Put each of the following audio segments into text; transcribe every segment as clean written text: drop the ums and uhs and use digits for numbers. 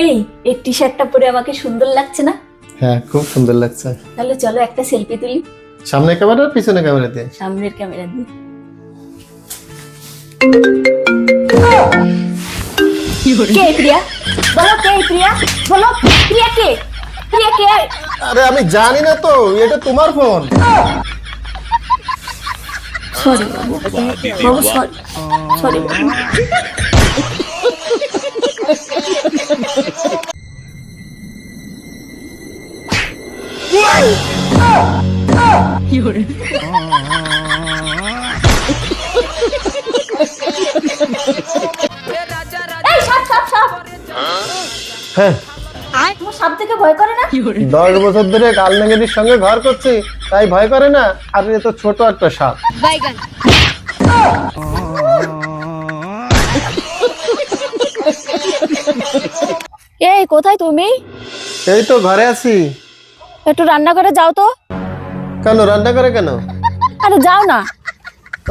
এই এই টি শার্টটা পরে আমাকে সুন্দর লাগছে না? হ্যাঁ, খুব সুন্দর লাগছে। তাহলে চলো একটা সেলফি তুলি। সামনে ক্যামেরা পিছনে ক্যামেরাতে? সামনের ক্যামেরা দিয়ে। কে প্রিয়া? বলো কে প্রিয়া? বলো প্রিয়া কে? প্রিয়া কে? আরে আমি জানি না তো, এটা তোমার ফোন। সরি বাবু, বাবু সরি, সরি বাবু। এই সাপ সাপ সাপ! হ্যাঁ, তোমার সাপ থেকে ভয় করে না? 10 বছর ধরে কালনাগিনীর সঙ্গে ঘর করছি, তাই ভয় করে না। আর এ তো ছোট একটা সাপ। এই কোথায় তুমি? এই তো ঘরে আছি। একটু রান্না করে যাও তো। কেন রান্না করে কেন? আরে যাও না।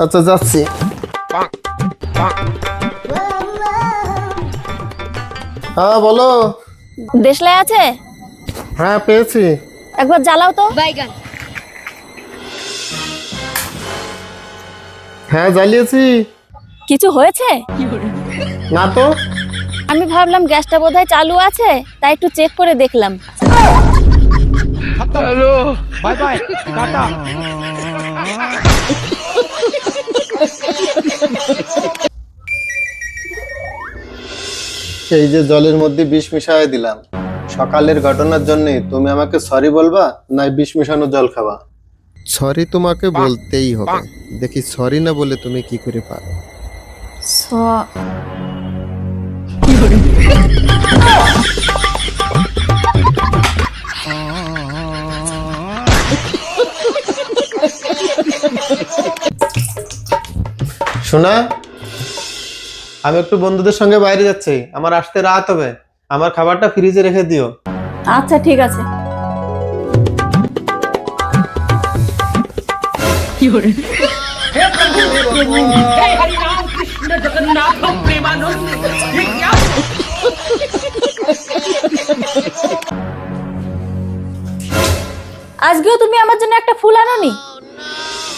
আচ্ছা যাচ্ছি। হ্যাঁ বলো। দেশলাই আছে? হ্যাঁ পেয়েছি। একবার জ্বালাও তো। হ্যাঁ জ্বালিয়েছি। কিছু হয়েছে? না তো। আমি ভাবলাম গ্যাসটা বোধহয় চালু আছে, তাই একটু চেক করে দেখলাম। Hello bye bye tata. এই যে জলের মধ্যে বিষ মিশিয়ে দিলাম, সকালের ঘটনার জন্য তুমি আমাকে সরি বলবা না বিষ মিশানো জল খাবা? সরি তোমাকে বলতেই হবে। দেখি সরি না বলে তুমি কি করে পারো। শোনা, আমি একটু বন্ধুদের সঙ্গে বাইরে যাচ্ছি, আমার আসতে রাত হবে। আমার খাবারটা ফ্রিজে রেখে দিও। আচ্ছা ঠিক আছে। আজকেও তুমি আমার জন্য একটা ফুল আনোনি?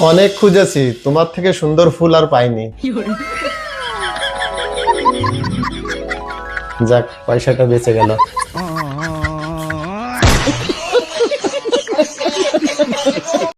অনেক খুঁজেছি, তোমার থেকে সুন্দর ফুল আর পাইনি। যাক, পয়সাটা বেঁচে গেল।